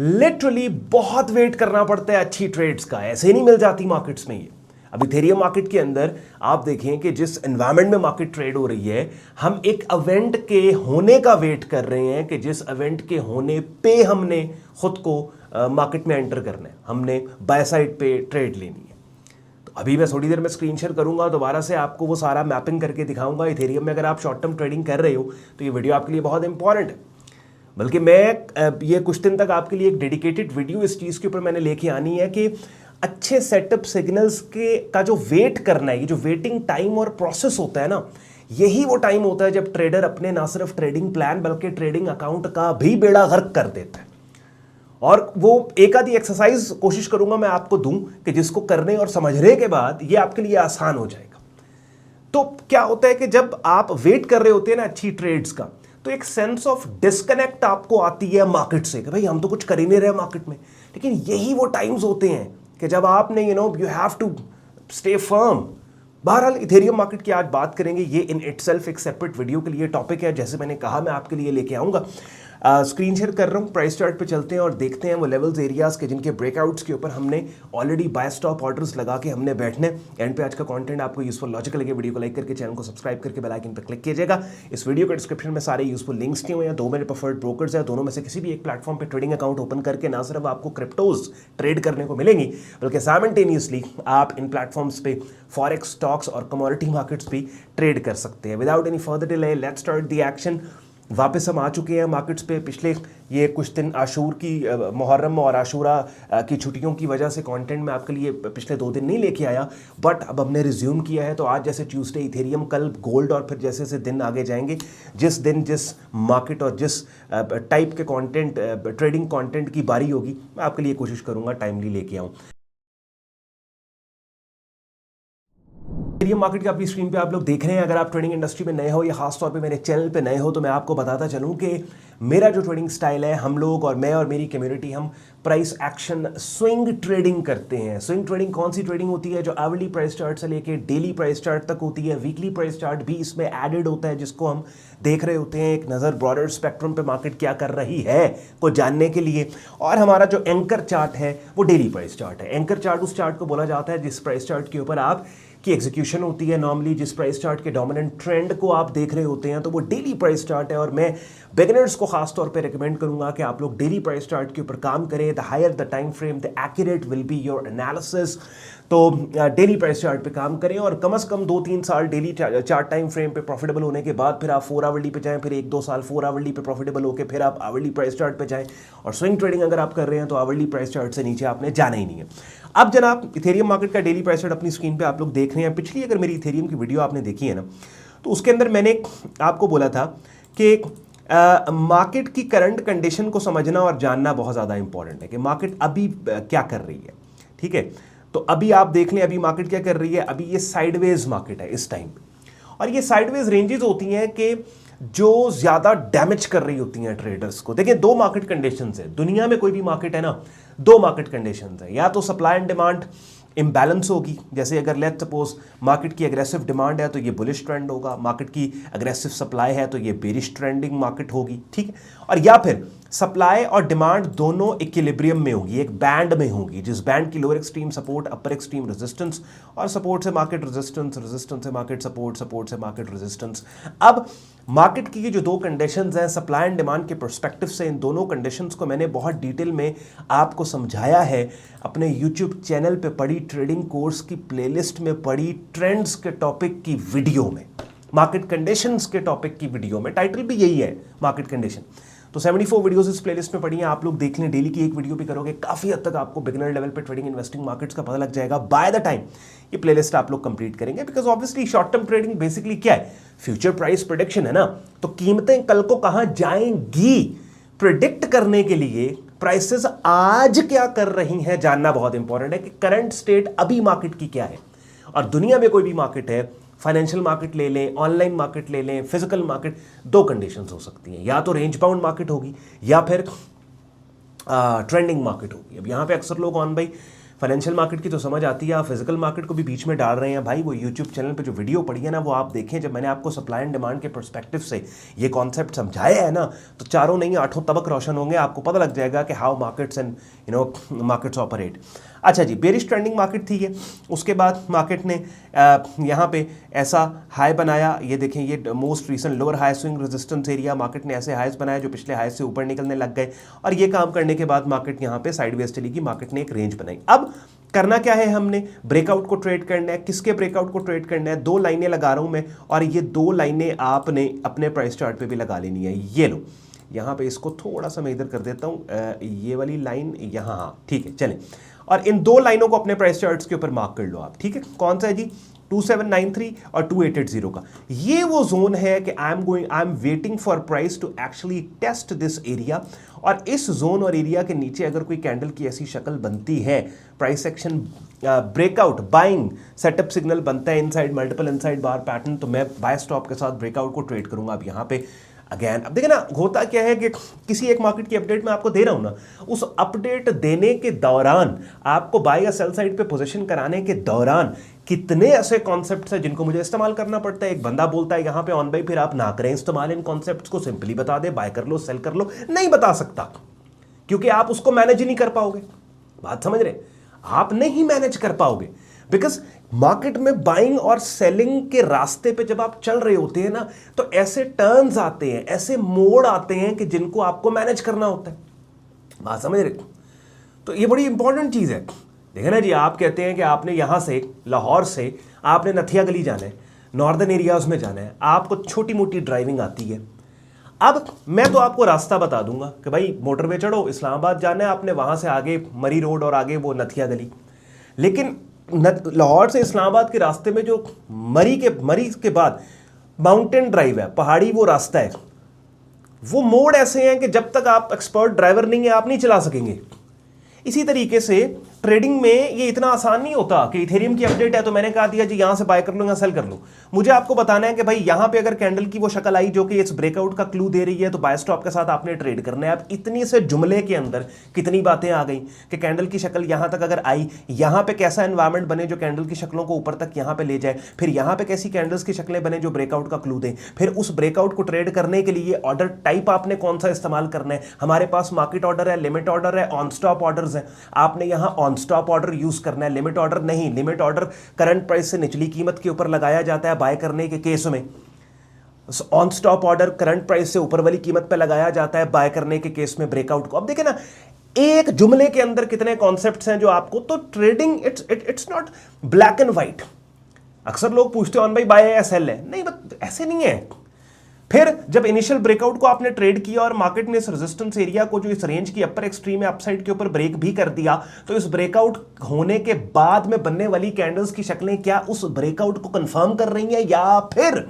Literally बहुत wait करना पड़ता है अच्छी ट्रेड्स का, ऐसे नहीं मिल जाती मार्केट्स में ये। अब इथेरियम मार्केट के अंदर आप देखें कि जिस एनवायरनमेंट में मार्केट ट्रेड हो रही है, हम एक इवेंट के होने का वेट कर रहे हैं कि जिस इवेंट के होने पे हमने खुद को मार्केट में एंटर करना है, हमने बाय साइड पे ट्रेड लेनी है। तो अभी मैं थोड़ी देर में स्क्रीन शेयर करूंगा, दोबारा से आपको वो सारा मैपिंग करके दिखाऊंगा। इथेरियम में अगर आप शॉर्ट टर्म ट्रेडिंग कर रहे हो तो ये वीडियो आपके लिए बहुत इंपॉर्टेंट है। बल्कि मैं ये कुछ दिन तक आपके लिए एक डेडिकेटेड वीडियो इस चीज़ के ऊपर मैंने लेके आनी है कि अच्छे सेटअप सिग्नल्स के का जो वेट करना है, ये जो वेटिंग टाइम और प्रोसेस होता है ना, यही वो टाइम होता है जब ट्रेडर अपने ना सिर्फ ट्रेडिंग प्लान बल्कि ट्रेडिंग अकाउंट का भी बेड़ा गर्क कर देता है। और वो एक आधी एक्सरसाइज कोशिश करूंगा मैं आपको दूं कि जिसको करने और समझने के बाद ये आपके लिए आसान हो जाएगा। तो क्या होता है कि जब आप वेट कर रहे होते हैं ना अच्छी ट्रेड्स का, तो एक सेंस ऑफ डिस्कनेक्ट आपको आती है मार्केट से कि भाई हम तो कुछ कर ही नहीं रहे मार्केट में। लेकिन यही वो टाइम्स होते हैं कि जब आपने you have to stay firm. बहरहाल इथेरियम मार्केट की आज बात करेंगे, ये इन इटसेल्फ एक सेपरेट वीडियो के लिए टॉपिक है। जैसे मैंने कहा मैं आपके लिए लेके आऊंगा। स्क्रीन शेयर कर रहा हूँ, प्राइस चार्ट पे चलते हैं और देखते हैं वो लेवल्स एरियाज के जिनके ब्रेकआउट्स के ऊपर हमने ऑलरेडी बाय स्टॉप ऑर्डर्स लगा के हमने बैठने। एंड पे आज का कंटेंट आपको यूजफुल लॉजिकल लगे, वीडियो को लाइक करके चैनल को सब्सक्राइब करके बेल आइकन पर क्लिक कीजिएगा। इस वीडियो के डिस्क्रिप्शन में सारे यूजफुल लिंक्स दिए हुए हैं। दो मेरे प्रेफर्ड ब्रोकर्स हैं, दोनों में से किसी भी एक प्लेटफॉर्म पर ट्रेडिंग अकाउंट ओपन करके ना सिर्फ आपको क्रिप्टोज ट्रेड करने को मिलेंगी बल्कि साइमल्टेनियसली आप इन प्लेटफॉर्म्स पे फॉरेक्स, स्टॉक्स और कमोडिटी मार्केट्स भी ट्रेड कर सकते हैं। Without any further delay let's start the action. वापस हम आ चुके हैं मार्केट्स पे। पिछले ये कुछ दिन आशूर की मुहर्रम और आशूरा की छुट्टियों की वजह से कंटेंट में आपके लिए पिछले 2 दिन नहीं लेके आया, बट अब हमने रिज्यूम किया है। तो आज जैसे ट्यूसडे इथेरियम, कल गोल्ड और फिर जैसे जैसे दिन आगे जाएंगे, जिस दिन जिस मार्केट और जिस टाइप के कंटेंट ट्रेडिंग कंटेंट की बारी होगी मैं आपके लिए कोशिश करूँगा टाइमली लेके आऊँ। इथेरियम मार्केट की अपनी स्क्रीन पे आप लोग देख रहे हैं। अगर आप ट्रेडिंग इंडस्ट्री में नए हो या खास तौर पे मेरे चैनल पे नए हो तो मैं आपको बताता चलूं कि मेरा जो ट्रेडिंग स्टाइल है, हम लोग और मैं और मेरी कम्युनिटी हम प्राइस एक्शन स्विंग ट्रेडिंग करते हैं। स्विंग ट्रेडिंग कौन सी ट्रेडिंग होती है? जो आवरली प्राइस चार्ट से लेके डेली प्राइस चार्ट तक होती है। वीकली प्राइस चार्ट भी इसमें एडेड होता है जिसको हम देख रहे होते हैं एक नज़र ब्रॉडर स्पेक्ट्रम पे मार्केट क्या कर रही है को जानने के लिए। और हमारा जो एंकर चार्ट है वो डेली प्राइस चार्ट है। एंकर चार्ट उस चार्ट को बोला जाता है जिस प्राइस चार्ट के ऊपर आप की एग्जीक्यूशन होती है। नॉर्मली जिस प्राइस चार्ट के डोमिनेंट ट्रेंड को आप देख रहे होते हैं तो वो डेली प्राइस चार्ट है। और मैं बिगिनर्स को खास तौर पे रिकमेंड करूंगा कि आप लोग डेली प्राइस चार्ट के ऊपर काम करें। The higher the time frame the accurate will be your analysis. तो डेली प्राइस चार्ट पे काम करें और कम से कम 2-3 साल डेली चार्ट टाइम फ्रेम पे प्रॉफिटेबल होने के बाद फिर आप 4 आवरली पे जाएं, फिर 1-2 साल 4 आवरली पे प्रॉफिटेबल होकर फिर आप आवरली प्राइस चार्ट पे जाएं। और स्विंग ट्रेडिंग अगर आप कर रहे हैं तो आवरली प्राइस चार्ट से नीचे आपने जाना ही नहीं है। अब जनाब इथेरियम मार्केट का डेली प्राइस चार्ट अपनी स्क्रीन पे आप लोग देख रहे हैं। पिछली अगर मेरी इथेरियम की वीडियो आपने देखी है ना, तो उसके अंदर मैंने आपको बोला था कि मार्केट की करंट कंडीशन को समझना और जानना बहुत ज़्यादा इंपॉर्टेंट है कि मार्केट अभी क्या कर रही है। ठीक है, तो अभी आप देख लें अभी मार्केट क्या कर रही है। अभी ये साइडवेज मार्केट है इस टाइम पे, और ये साइडवेज रेंजेस होती हैं कि जो ज़्यादा डैमेज कर रही होती हैं ट्रेडर्स को। देखिए 2 मार्केट कंडीशंस है दुनिया में, कोई भी मार्केट है ना, 2 मार्केट कंडीशंस है। या तो सप्लाई एंड डिमांड इम्बैलेंस होगी, जैसे अगर लेट्स सपोज मार्केट की एग्रेसिव डिमांड है तो ये बुलिश ट्रेंड होगा, मार्केट की एग्रेसिव सप्लाई है तो ये बेरिश ट्रेंडिंग मार्केट होगी। ठीक है, और या फिर सप्लाई और डिमांड दोनों इक्विलिब्रियम में होगी, एक बैंड में होगी, जिस बैंड की लोअर एक्सट्रीम सपोर्ट, अपर एक्सट्रीम रेजिस्टेंस, और सपोर्ट से मार्केट रेजिस्टेंस, रेजिस्टेंस से मार्केट सपोर्ट, सपोर्ट से मार्केट रेजिस्टेंस। अब मार्केट की ये जो 2 कंडीशंस हैं सप्लाई एंड डिमांड के पर्सपेक्टिव से, इन दोनों कंडीशंस को मैंने बहुत डिटेल में आपको समझाया है अपने यूट्यूब चैनल पे पड़ी ट्रेडिंग कोर्स की प्लेलिस्ट में पड़ी ट्रेंड्स के टॉपिक की वीडियो में, मार्केट कंडीशंस के टॉपिक की वीडियो में। टाइटल भी यही है, मार्केट कंडीशन। तो 74 वीडियोस इस प्लेलिस्ट में पड़ी हैं, आप लोग देख लें। डेली की एक वीडियो भी करोगे, काफ़ी हद तक आपको बिगिनर लेवल पे ट्रेडिंग इन्वेस्टिंग मार्केट्स का पता लग जाएगा बाय द टाइम ये प्लेलिस्ट आप लोग कंप्लीट करेंगे। Because obviously short term trading basically क्या है? फ्यूचर प्राइस प्रेडिक्शन है ना। तो कीमतें कल को कहाँ जाएंगी प्रिडिक्ट करने के लिए प्राइसेस आज क्या कर रही हैं जानना बहुत इंपॉर्टेंट है कि करंट स्टेट अभी मार्केट की क्या है। और दुनिया में कोई भी मार्केट है, फाइनेंशियल मार्केट ले लें, ऑनलाइन मार्केट ले लें, फिजिकल मार्केट, 2 कंडीशंस हो सकती हैं। या तो रेंज बाउंड मार्केट होगी या फिर ट्रेंडिंग मार्केट होगी। अब यहाँ पे अक्सर लोग ऑन भाई फाइनेंशियल मार्केट की तो समझ आती है, आप फिजिकल मार्केट को भी बीच में डाल रहे हैं भाई। वो यूट्यूब चैनल पे जो वीडियो पड़ी है ना, वो आप देखें। जब मैंने आपको सप्लाई एंड डिमांड के पर्सपेक्टिव से ये कॉन्सेप्ट समझाया है ना, तो चारों नहीं 8 तबक रोशन होंगे, आपको पता लग जाएगा कि how markets and markets operate. अच्छा जी, बेरिश ट्रेंडिंग मार्केट थी ये। उसके बाद मार्केट ने यहाँ पे ऐसा हाई बनाया, ये देखें, ये most recent lower high swing resistance area, market ने ऐसे हाईज बनाया जो पिछले हाई से ऊपर निकलने लग गए, और ये काम करने के बाद मार्केट यहाँ पे साइडवेज चलेगी। मार्केट ने एक रेंज बनाई। अब करना क्या है, हमने ब्रेकआउट को ट्रेड करना है। किसके ब्रेकआउट को ट्रेड करना है? 2 लाइनें लगा रहा हूं मैं, और ये 2 लाइनें आपने अपने प्राइस चार्ट पे भी लगा लेनी है। ये लो, यहाँ पे इसको थोड़ा सा मैं इधर कर देता हूँ, ये वाली लाइन यहाँ, हाँ ठीक है, चलें। और इन 2 लाइनों को अपने प्राइस चार्ट्स के ऊपर मार्क कर लो आप, ठीक है। कौन सा है जी? 2793 और 2880 का। ये वो जोन है कि I am waiting for price to actually test this area, और इस जोन और एरिया के नीचे अगर कोई कैंडल की ऐसी शक्ल बनती है, price action breakout buying setup signal बनता है इनसाइड मल्टीपल इनसाइड बार पैटर्न, तो मैं बाय स्टॉप के साथ ब्रेकआउट को ट्रेड करूंगा। अब यहाँ पे अगेन, अब देखिए ना, होता क्या है कि किसी एक मार्केट की अपडेट मैं आपको दे रहा हूं ना, उस अपडेट देने के दौरान, आपको बाय या सेल साइड पे पोजीशन कराने के दौरान कितने ऐसे कॉन्सेप्ट्स हैं जिनको मुझे इस्तेमाल करना पड़ता है। एक बंदा बोलता है यहाँ पे ऑन बाई, फिर आप ना करें इस्तेमाल इन कॉन्सेप्ट्स को, सिंपली बता दे बाय कर लो सेल कर लो। नहीं बता सकता, क्योंकि आप उसको मैनेज ही नहीं कर पाओगे। बात समझ रहे? आप नहीं मैनेज कर पाओगे, बिकॉज मार्केट में बाइंग और सेलिंग के रास्ते पे जब आप चल रहे होते हैं ना, तो ऐसे टर्न्स आते हैं, ऐसे मोड़ आते हैं कि जिनको आपको मैनेज करना होता है। बात समझ रहे? तो ये बड़ी इंपॉर्टेंट चीज है। देखिए ना जी, आप कहते हैं कि आपने यहां से लाहौर से आपने नथिया गली जाना है, नॉर्दर्न एरियाज में जाना है, आपको छोटी मोटी ड्राइविंग आती है। अब मैं तो आपको रास्ता बता दूंगा कि भाई मोटरवे चढ़ो, इस्लामाबाद जाना है आपने, वहां से आगे मरी रोड और आगे वो नथिया गली। लेकिन लाहौर से इस्लामाबाद के रास्ते में जो मरी के बाद माउंटेन ड्राइव है, पहाड़ी वो रास्ता है, वो मोड़ ऐसे हैं कि जब तक आप एक्सपर्ट ड्राइवर नहीं है आप नहीं चला सकेंगे। इसी तरीके से ट्रेडिंग में ये इतना आसान नहीं होता कि इथेरियम की अपडेट है तो मैंने कहा दिया जी यहां से बाय कर लो, यहां सेल कर लो। मुझे आपको बताना है कि भाई यहां पे अगर कैंडल की वो शक्ल आई जो कि इस ब्रेकआउट का क्लू दे रही है, तो बाय स्टॉप के साथ आपने ट्रेड करना है। अब इतनी से जुमले के अंदर कितनी बातें आ गई कि कैंडल की शक्ल यहां तक अगर आई, यहां पे कैसा एनवायरमेंट बने जो कैंडल की शक्लों को ऊपर तक यहां पे ले जाए, फिर यहां पे कैसी कैंडल्स की शक्लें बने जो ब्रेकआउट का क्लू दें, फिर उस ब्रेकआउट को ट्रेड करने के लिए ऑर्डर टाइप आपने कौन सा इस्तेमाल करना है। हमारे पास मार्केट ऑर्डर है, लिमिट ऑर्डर है, ऑन स्टॉप ऑर्डर्स है। आपने यहां ऑन स्टॉप ऑर्डर यूज करना है, लिमिट ऑर्डर नहीं। लिमिट ऑर्डर करंट प्राइस से निचली कीमत के ऊपर लगाया जाता है बाय करने के केस में। On stop order current price से ऊपर वाली कीमत पे लगाया जाता है बाय करने के केस में ब्रेकआउट को। अब देखिए ना, एक जुमले के अंदर कितने कॉन्सेप्ट्स हैं जो आपको, तो trading it's not black and white. अक्सर लोग पूछते हैं ऑन बाई बाय या सेल है, नहीं ऐसे नहीं है। फिर जब इनिशियल ब्रेकआउट को आपने ट्रेड किया और मार्केट ने इस रेजिस्टेंस एरिया को, जो इस रेंज की अपर एक्सट्रीम है, अपसाइड के ऊपर ब्रेक भी कर दिया, तो इस ब्रेकआउट होने के बाद में बनने वाली कैंडल्स की शक्लें क्या उस ब्रेकआउट को कंफर्म कर रही हैं या फिर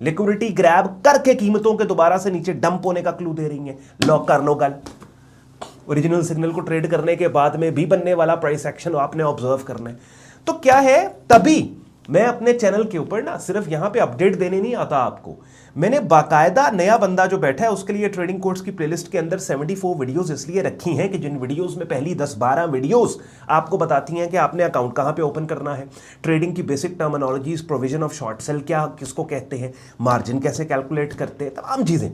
लिक्विडिटी ग्रैब करके कीमतों के दोबारा से नीचे डंप होने का क्लू दे रही हैं? लॉक कर लो गल। ओरिजिनल सिग्नल को ट्रेड करने के बाद में भी बनने वाला प्राइस एक्शन आपने ऑब्जर्व करना है। तो क्या है, तभी मैं अपने चैनल के ऊपर ना सिर्फ यहां पे अपडेट देने नहीं आता आपको, मैंने बाकायदा नया बंदा जो बैठा है उसके लिए ट्रेडिंग कोर्स की प्लेलिस्ट के अंदर 74 वीडियोस इसलिए रखी हैं कि जिन वीडियोस में पहली 10-12 वीडियोस आपको बताती हैं कि आपने अकाउंट कहां पे ओपन करना है, ट्रेडिंग की basic terminologies, provision of short cell क्या किसको कहते हैं, मार्जिन कैसे कैलकुलेट करते हैं, तमाम चीजें।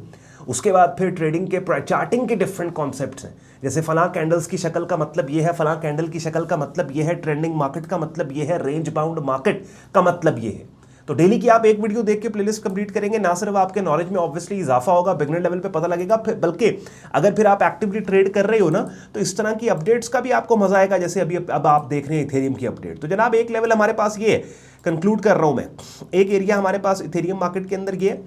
उसके बाद फिर ट्रेडिंग के चार्टिंग के डिफरेंट कॉन्सेप्ट्स हैं, जैसे फलां कैंडल्स की शक्ल का मतलब ये है, फलां कैंडल की शक्ल का मतलब ये है, ट्रेंडिंग मार्केट का मतलब ये है, रेंज बाउंड मार्केट का मतलब ये है। तो डेली की आप एक वीडियो देख के प्लेलिस्ट कंप्लीट करेंगे, ना सिर्फ आपके नॉलेज में ऑब्वियसली इजाफा होगा, बिगनर लेवल पे पता लगेगा, बल्कि अगर फिर आप एक्टिवली ट्रेड कर रहे हो ना, तो इस तरह की अपडेट्स का भी आपको मजा आएगा। जैसे अब आप देख रहे हैं इथेरियम की अपडेट। तो जनाब एक लेवल हमारे पास ये है, कंक्लूड कर रहा हूं मैं, एक एरिया हमारे पास इथेरियम मार्केट के अंदर ये,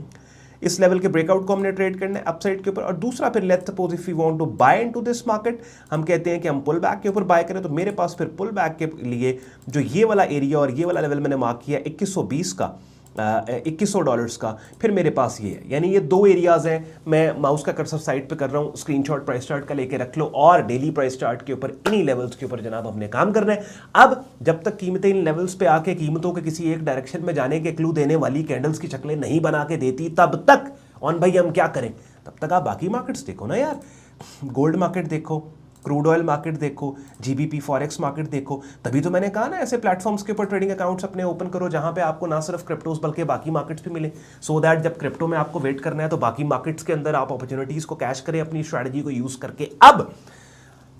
इस लेवल के ब्रेकआउट को हमने ट्रेड करना है अपसाइड के ऊपर। और दूसरा फिर let's suppose if we want to buy into this market, हम कहते हैं कि हम पुल बैक के ऊपर बाय करें, तो मेरे पास फिर पुल बैक के लिए जो ये वाला एरिया और ये वाला लेवल मैंने मार्क किया 2120 का, $2100 का, फिर मेरे पास ये है। यानी ये 2 एरियाज हैं। मैं माउस का कर्सर साइड पे कर रहा हूँ, स्क्रीनशॉट प्राइस चार्ट का लेके रख लो, और डेली प्राइस चार्ट के ऊपर इन्हीं लेवल्स के ऊपर जनाब हमने काम करना है। अब जब तक कीमतें इन लेवल्स पे आके कीमतों के किसी एक डायरेक्शन में जाने के क्लू देने वाली कैंडल्स की शक्लें नहीं बना के देती, तब तक ऑन भाई हम क्या करें, तब तक आप बाकी मार्केट्स देखो ना यार। गोल्ड मार्केट देखो, क्रूड ऑयल मार्केट देखो, जीबीपी फॉरेक्स मार्केट देखो। तभी तो मैंने कहा ना ऐसे प्लेटफॉर्म्स के ऊपर ट्रेडिंग अकाउंट्स अपने ओपन करो जहां पे आपको ना सिर्फ क्रिप्टोस बल्कि बाकी मार्केट्स भी मिले, सो दैट जब क्रिप्टो में आपको वेट करना है तो बाकी मार्केट्स के अंदर आप अपॉर्चुनिटीज को कैश करें अपनी स्ट्रैटेजी को यूज करके। अब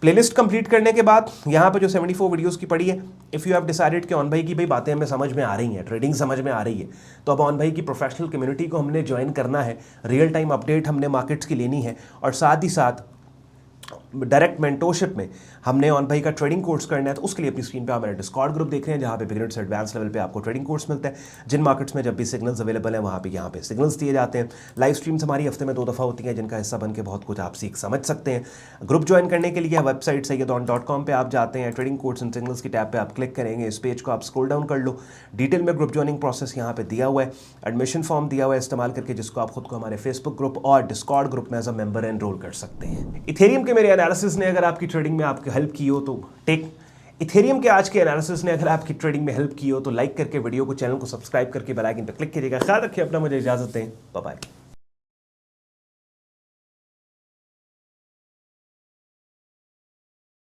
प्लेलिस्ट कंप्लीट करने के बाद यहाँ पे जो 74 वीडियोस की पड़ी है, इफ़ यू हैव डिसाइडेड कि ऑन भाई की भाई बातें हमें समझ में आ रही हैं, ट्रेडिंग समझ में आ रही है, तो अब ऑन भाई की प्रोफेशनल कम्युनिटी को हमने ज्वाइन करना है, रियल टाइम अपडेट हमने मार्केट्स की लेनी है, और साथ ही साथ डायरेक्ट मेंटोरशिप में हमने ऑन भाई का ट्रेडिंग कोर्स करना है। तो उसके लिए अपनी स्क्रीन पे आप मेरा डिस्कॉर्ड ग्रुप देख रहे हैं जहाँ पे बिगिनर से एडवांस लेवल पे आपको ट्रेडिंग कोर्स मिलता है। जिन मार्केट्स में जब भी सिग्नल्स अवेलेबल हैं वहाँ पे यहाँ पे सिग्नल्स दिए जाते हैं। लाइव स्ट्रीम्स हमारी हफ्ते में 2 दफ़ा होती हैं जिनका हिस्सा बन के बहुत कुछ आप सीख समझ सकते हैं। ग्रुप ज्वाइन करने के लिए वेबसाइट सैयदौन.com पे आप जाते हैं, ट्रेडिंग कोर्स एंड सिग्नल्स की टैब पे आप क्लिक करेंगे, इस पेज को आप स्क्रॉल डाउन कर लो, डिटेल में ग्रुप ज्वाइनिंग प्रोसेस यहाँ पे दिया हुआ है, एडमिशन फॉर्म दिया हुआ है इस्तेमाल करके, जिसको आप खुद को हमारे फेसबुक ग्रुप और डिस्कॉर्ड ग्रुप में एज अ मेंबर एनरोल कर सकते हैं। इथेरियम के मेरे एनालिसिस ने अगर आपकी ट्रेडिंग में आपकी हेल्प की हो तो इथेरियम के आज के एनालिसिस ने अगर आपकी ट्रेडिंग में हेल्प की हो तो लाइक करके वीडियो को, चैनल को सब्सक्राइब करके बेल आइकन पर क्लिक कीजिएगा। ख्याल रखिए अपना, मुझे इजाजत दें, बाय बाय।